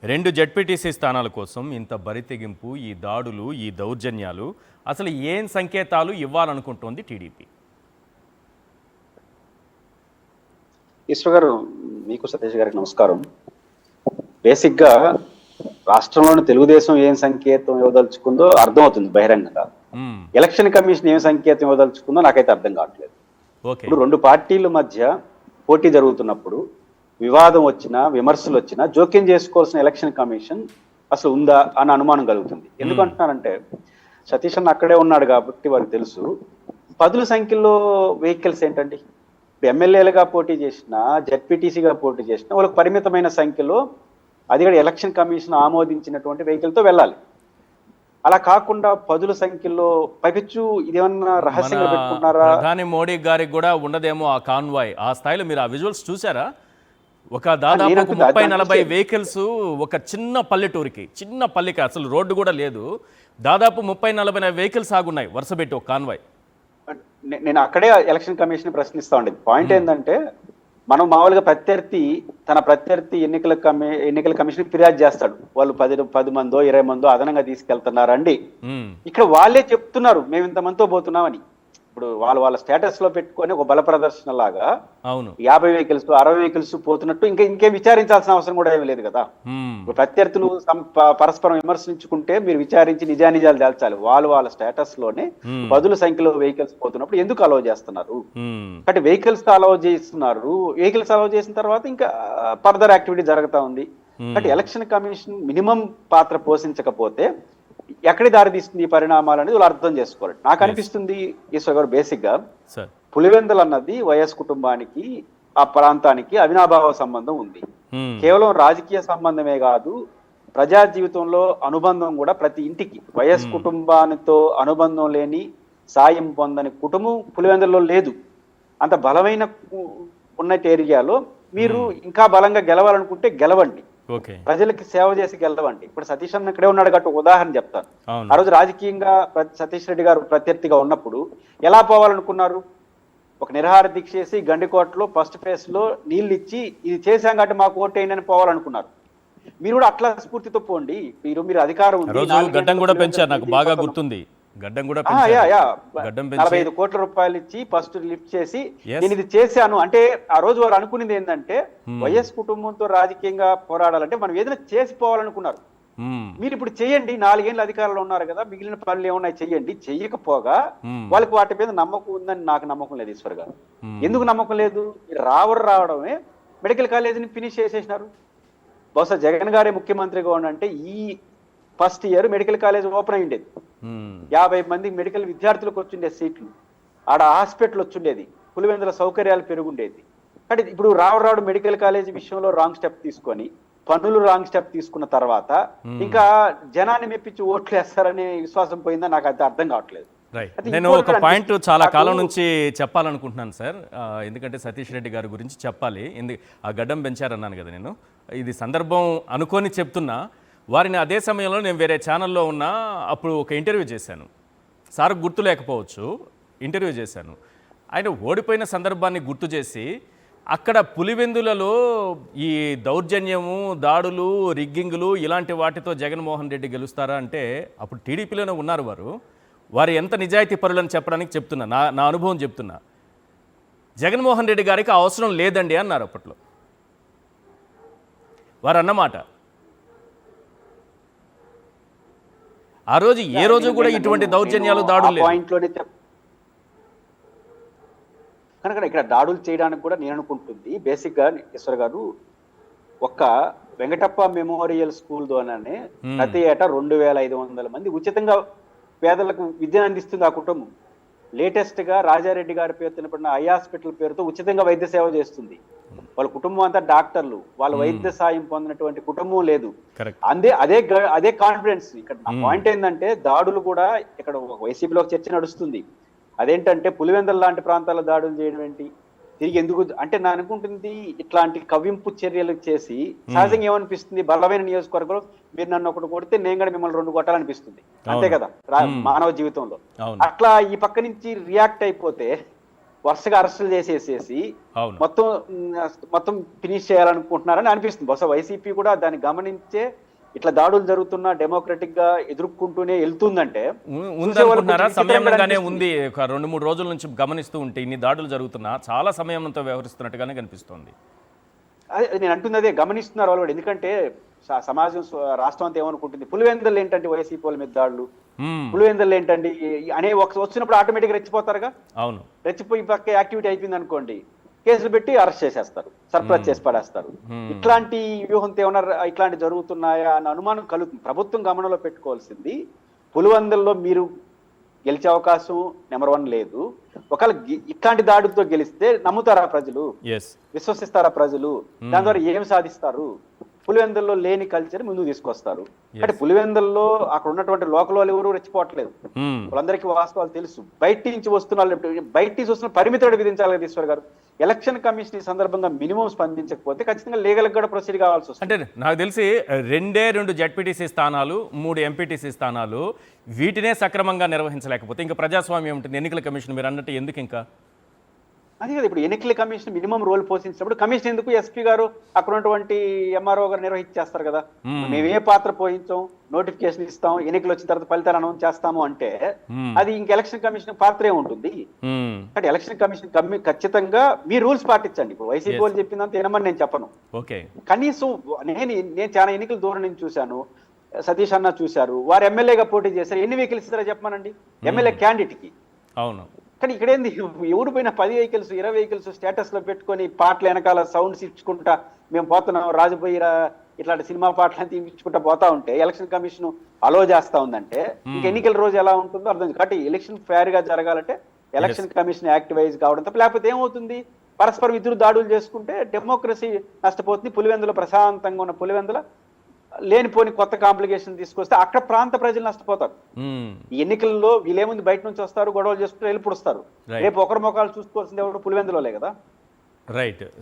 2 ZPTC స్థానాల కోసం ఇంత బరితెగింపు, ఈ దాడులు, ఈ దౌర్జన్యాలు అసలు ఏం సంకేతాలు ఇవ్వాలనుకుంటోంది టీడీపీ? ఈశ్వర్ గారు, మీకు సతీష్ గారికి నమస్కారం. బేసిక్గా రాష్ట్రంలోని తెలుగుదేశం ఏం సంకేతం ఇవ్వదలుచుకుందో అర్థమవుతుంది బహిరంగంగా. ఎలక్షన్ కమిషన్ ఏం సంకేతం ఇవ్వదలుచుకుందో నాకైతే అర్థం కావట్లేదు. ఇప్పుడు 2 పార్టీల మధ్య పోటీ జరుగుతున్నప్పుడు వివాదం వచ్చినా, విమర్శలు వచ్చినా జోక్యం చేసుకోవాల్సిన ఎలక్షన్ కమిషన్ అసలు ఉందా అన్న అనుమానం కలుగుతుంది. ఎందుకంటున్నానంటే సతీష్ అన్న అక్కడే ఉన్నాడు కాబట్టి వారికి తెలుసు. పదుల సంఖ్యలో వెహికల్స్ ఏంటండి, ఎమ్మెల్యేలుగా పోటీ చేసినా, జెడ్పీటీసీగా పోటీ చేసినా వాళ్ళకి పరిమితమైన సంఖ్యలో, అది కూడా ఎలక్షన్ కమిషన్ ఆమోదించినటువంటి వెహికల్తో వెళ్ళాలి. అలా కాకుండా పదుల సంఖ్యలో పైపెచ్చు ఇదేమన్నా రహస్యంగా పెట్టుకుంటున్నారా? ప్రధాని మోడీ గారికి కూడా ఉండదేమో ఆ కాన్వాయ్. ఆ స్థాయిలో మీరు ఆ విజువల్స్ చూసారా? ఒక దాదాపు 30-40 వెహికల్స్ ఒక చిన్న పల్లెటూరికి, చిన్న పల్లెకి, అసలు రోడ్డు కూడా లేదు, దాదాపు 30-40 వెహికల్స్ ఆగున్నాయి వరుసపెట్టి ఒక కాన్వాయ్. నేను అక్కడే ఎలక్షన్ కమిషన్ ప్రశ్నిస్తా ఉండేది. పాయింట్ ఏంటంటే, మనం మామూలుగా తన ప్రత్యర్థి ఎన్నికల కమిషన్ ఫిర్యాదు చేస్తాడు. వాళ్ళు 10 మందో 20 మందో అదనంగా తీసుకెళ్తున్నారండి. ఇక్కడ వాళ్ళే చెప్తున్నారు మేము ఇంతమందితో పోతున్నామని. ఇప్పుడు వాళ్ళ స్టేటస్ లో పెట్టుకొని ఒక బల ప్రదర్శన లాగా 50 వెహికల్స్ 60 వెహికల్స్ పోతున్నట్టు ఇంకేం విచారించాల్సిన అవసరం కూడా ఏమీ లేదు కదా. ప్రత్యర్థులు పరస్పరం విమర్శించుకుంటే మీరు విచారించి నిజానిజాలు దాల్చాలి. వాళ్ళ స్టేటస్ లోనే పదుల సంఖ్యలో వెహికల్స్ పోతున్నప్పుడు ఎందుకు అలౌ చేస్తున్నారు? అంటే వెహికల్స్ అలౌ చేస్తున్నారు. వెహికల్స్ అలౌ చేసిన తర్వాత ఇంకా ఫర్దర్ యాక్టివిటీ జరుగుతా ఉంది. అంటే ఎలక్షన్ కమిషన్ మినిమం పాత్ర పోషించకపోతే ఎక్కడి దారి తీస్తుంది ఈ పరిణామాలు అనేది వాళ్ళు అర్థం చేసుకోవాలి. నాకు అనిపిస్తుంది ఈశ్వర్ గారు, బేసిక్ గా పులివెందులు అన్నది వైఎస్ కుటుంబానికి, ఆ ప్రాంతానికి అవినాభావ సంబంధం ఉంది. కేవలం రాజకీయ సంబంధమే కాదు, ప్రజా జీవితంలో అనుబంధం కూడా ప్రతి ఇంటికి. వైఎస్ కుటుంబానితో అనుబంధం లేని, సాయం పొందని కుటుంబం పులివెందులలో లేదు. అంత బలమైన ఉన్న ఏరియాలో మీరు ఇంకా బలంగా గెలవాలనుకుంటే గెలవండి, ప్రజలకి సేవ చేసి గెలవండి. ఇప్పుడు సతీష్ అన్న ఇక్కడే ఉన్నాడు కాబట్టి ఉదాహరణ చెప్తాను. ఆ రోజు రాజకీయంగా సతీష్ రెడ్డి గారు ప్రత్యర్థిగా ఉన్నప్పుడు ఎలా పోవాలనుకున్నారు? ఒక నిరాహార దీక్ష చేసి గండికోటలో ఫస్ట్ ఫేజ్ లో నీళ్ళు ఇచ్చి ఇది చేశాం కాబట్టి మాకు ఓటేయని పోవాలనుకున్నారు. మీరు కూడా అట్లా స్ఫూర్తితో పోండి. మీరు అధికారం ఉంది, గడ్డం కూడా పెంచారు, నాకు బాగా గుర్తుంది. గడ్డం కూడా 45 కోట్ల రూపాయలు ఇచ్చి ఫస్ట్ లిఫ్ట్ చేసి నేను ఇది చేశాను అంటే, ఆ రోజు వారు అనుకునేది ఏంటంటే వైఎస్ కుటుంబంతో రాజకీయంగా పోరాడాలంటే మనం ఏదైనా చేసిపోవాలనుకున్నారు. మీరు ఇప్పుడు చేయండి, 4 ఏళ్ళు అధికారంలో ఉన్నారు కదా, మిగిలిన పనులు ఏమున్నాయి చెయ్యండి. చెయ్యకపోగా వాళ్ళకి వాటి మీద నమ్మకం ఉందని నాకు నమ్మకం లేదు ఈశ్వర్ గారు. ఎందుకు నమ్మకం లేదు? రావడమే మెడికల్ కాలేజీని ఫినిష్ చేసేసినారు. బహుశా జగన్ గారే ముఖ్యమంత్రిగా ఉండంటే ఈ first year medical college open అయ్యిండేది. 50 మంది మెడికల్ విద్యార్థులకు వచ్చిండే సీట్లు, ఆడ హాస్పిటల్ వచ్చిండేది, పులివెందుల సౌకర్యాలు పెరుగుండేది. అంటే ఇప్పుడు రావడం మెడికల్ కాలేజ్ విషయంలో రాంగ్ స్టెప్ తీసుకొని, పనులు రాంగ్ స్టెప్ తీసుకున్న తర్వాత ఇంకా జనాన్ని మెప్పించి ఓట్లు వేస్తారనే విశ్వాసం పోయిందా నాకు అది అర్థం కావట్లేదు. నేను ఒక పాయింట్ చాలా కాలం నుంచి చెప్పాలనుకుంటున్నాను సార్, ఎందుకంటే సతీష్ రెడ్డి గారి గురించి చెప్పాలి. ఆ గడ్డం పెంచారన్నాను కదా, నేను ఇది సందర్భం అనుకొని చెప్తున్నా. వారిని అదే సమయంలో నేను వేరే ఛానల్లో ఉన్నా, అప్పుడు ఒక ఇంటర్వ్యూ చేశాను. సార్ గుర్తు లేకపోవచ్చు, ఇంటర్వ్యూ చేశాను. ఆయన ఓడిపోయిన సందర్భాన్ని గుర్తు చేసి, అక్కడ పులివెందులలో ఈ దౌర్జన్యము, దాడులు, రిగ్గింగులు ఇలాంటి వాటితో జగన్మోహన్ రెడ్డి గెలుస్తారా అంటే, అప్పుడు టీడీపీలోనే ఉన్నారు వారు ఎంత నిజాయితీ పరులని చెప్పడానికి చెప్తున్నా, నా అనుభవం చెప్తున్నా. జగన్మోహన్ రెడ్డి గారికి అవసరం లేదండి అన్నారు అప్పట్లో వారు అన్నమాట. ఆ రోజు ఏ రోజు కూడా ఇటువంటి దౌర్జన్యాలు, దాడులు కనుక ఇక్కడ దాడులు చేయడానికి కూడా నేను అనుకుంటుంది బేసిక్ గా ఈశ్వర్ గారు, ఒక్క వెంకటప్ప మెమోరియల్ స్కూల్ ద్వారానే ప్రతి ఏటా 2500 మంది ఉచితంగా పేదలకు విద్యను అందిస్తుంది ఆ కుటుంబం. లేటెస్ట్ గా రాజారెడ్డి గారి పేరు తినపడిన ఐ హాస్పిటల్ పేరుతో ఉచితంగా వైద్య సేవ చేస్తుంది. వాళ్ళ కుటుంబం అంతా డాక్టర్లు, వాళ్ళ వైద్య సాయం పొందినటువంటి కుటుంబం లేదు. అదే కాన్ఫిడెన్స్. ఇక్కడ నా పాయింట్ ఏంటంటే, దాడులు కూడా ఇక్కడ వైసీపీలో చర్చ నడుస్తుంది. అదేంటంటే పులివెందుల లాంటి ప్రాంతాల్లో దాడులు చేయడం ఏంటి, తిరిగి ఎందుకు అంటే నా అనుకుంటుంది, ఇట్లాంటి కవ్వింపు చర్యలు చేసి సహజంగా ఏమనిపిస్తుంది, బలమైన నియోజకవర్గంలో మీరు నన్ను ఒకటి కొడితే నేను కూడా మిమ్మల్ని 2 కొట్టాలనిపిస్తుంది. అంతే కదా మానవ జీవితంలో. అట్లా ఈ పక్క నుంచి రియాక్ట్ అయిపోతే వరుసగా అరెస్టులు చేసేసేసి అవును. మొత్తం ఫినిష్ చేయాలనుకుంటున్నారని అనిపిస్తుంది. బహుశా వైసీపీ కూడా దాన్ని గమనించే ఇట్లా దాడులు జరుగుతున్నా డెమోక్రటిక్ గా ఎదుర్కొంటూనే వెళ్తుందంటే ఉందనుకుంటున్నారా? సమయంగానే ఉంది. ఒక 2-3 రోజుల నుంచి గమనిస్తూ ఉంటే ఇన్ని దాడులు జరుగుతున్నా చాలా సమయంతో వ్యవహరిస్తున్నట్టుగానే కనిపిస్తోంది. అదే నేను అంటుంది, అదే గమనిస్తున్నారు వాళ్ళు కూడా. ఎందుకంటే సమాజం రాష్ట్రం అంతా ఏమనుకుంటుంది, పులివెందులు ఏంటంటే వైసీపీ వాళ్ళ మీద దాడులు, పులివెందులు ఏంటండి అనే వచ్చినప్పుడు ఆటోమేటిక్గా రెచ్చిపోతారుగా. అవును. రెచ్చిపోయి పక్క యాక్టివిటీ అయిపోయింది అనుకోండి, కేసులు పెట్టి అరెస్ట్ చేసేస్తారు, సర్ప్రైజ్ చేసి పడేస్తారు. ఇట్లాంటి వ్యూహంతో ఏమన్నా ఇట్లాంటి జరుగుతున్నాయా అన్న అనుమానం కలుగుతుంది. ప్రభుత్వం గమనంలో పెట్టుకోవాల్సింది, పులివెందుల్లో మీరు గెలిచే అవకాశం నెంబర్ 1 లేదు. ఒకవేళ ఇట్లాంటి దాడులతో గెలిస్తే నమ్ముతారా ప్రజలు? విశ్వసిస్తారా ప్రజలు? దాని ద్వారా ఏం సాధిస్తారు? పులివెందుల్లో లేని కల్చర్ ముందుకు తీసుకొస్తారు. అంటే పులివెందుల్లో అక్కడ ఉన్నటువంటి లోకల్ వాళ్ళు ఎవరు రెచ్చిపోవట్లేదు, వాళ్ళందరికీ వాస్తవాలు తెలుసు. బయట నుంచి వస్తున్న పరిమితులు విధించాలి కదా ఈశ్వర్ గారు. ఎలక్షన్ కమిషన్ ఈ సందర్భంగా మినిమం స్పందించకపోతే ఖచ్చితంగా లీగల్ కూడా ప్రొసీడ్ కావాల్సి వస్తుంది. అంటే నాకు తెలిసి 2 జడ్పీటీసీ స్థానాలు, 3 ఎంపీటీసీ స్థానాలు, వీటినే సక్రమంగా నిర్వహించలేకపోతే ఇంకా ప్రజాస్వామ్యం ఉంటుంది. ఎన్నికల కమిషన్ మీరు అన్నట్టు ఎందుకు ఇంకా? అదే కదా, ఇప్పుడు ఎన్నికల కమిషన్ మినిమం రోల్ పోషించినప్పుడు కమిషన్ ఎందుకు? ఎస్పీ గారు అక్కడ ఉన్నటువంటి ఎంఆర్ఓ గారు నిర్వహించేస్తారు కదా. మేమే పాత్ర పోయించాం, నోటిఫికేషన్ ఇస్తాం, ఎన్నికలు వచ్చిన తర్వాత ఫలితాలు అనౌన్స్ చేస్తాము అంటే అది ఇంక ఎలక్షన్ కమిషన్ పాత్రే ఉంటుంది. అంటే ఎలక్షన్ కమిషన్ ఖచ్చితంగా మీ రూల్స్ పాటించండి. ఇప్పుడు వైసీపీ వాళ్ళు చెప్పిందంత ఏనమని నేను చెప్పను. కనీసం నేను చాలా ఎన్నికల దూరం నుంచి చూశాను, సతీష్ అన్న చూశారు, వారు ఎమ్మెల్యేగా పోటీ చేశారు. ఎన్ని వెహికల్స్ ఇస్తారో చెప్పమనండి ఎమ్మెల్యే క్యాండిడేట్ కి. అవును. కానీ ఇక్కడేంది, ఎవరు పోయినా 10 వెహికల్స్ 20 వెహికల్స్ స్టేటస్ లో పెట్టుకొని పాటలు వెనకాల సౌండ్స్ ఇచ్చుకుంటా మేము పోతున్నాం, రాజుపోయి ఇట్లాంటి సినిమా పాటలు తీయించుకుంటా పోతా ఉంటే ఎలక్షన్ కమిషన్ అలో చేస్తా ఉందంటే ఇంక ఎన్నికల రోజు ఎలా ఉంటుందో అర్థం. కాబట్టి ఎలక్షన్ ఫేర్ గా జరగాలంటే ఎలక్షన్ కమిషన్ యాక్టివైజ్ కావడం తప్ప, లేకపోతే ఏమవుతుంది, పరస్పరం ఇద్దరు దాడులు చేసుకుంటే డెమోక్రసీ నష్టపోతుంది. పులివెందుల ప్రశాంతంగా ఉన్న పులివెందుల లేనిపోని కొత్త కాంప్లికేషన్ తీసుకొస్తే అక్కడ ప్రాంత ప్రజలు నష్టపోతారు. ఈ ఎన్నికల్లో వీళ్ళేముంది, బయట నుంచి వస్తారు, గొడవలు చేసుకుంటూ వెళ్ళిపోస్తారు. రేపు ఒకరి ముఖాలు చూసుకోవాల్సింది ఎవరు? పులివెందులోలే కదా. రైట్.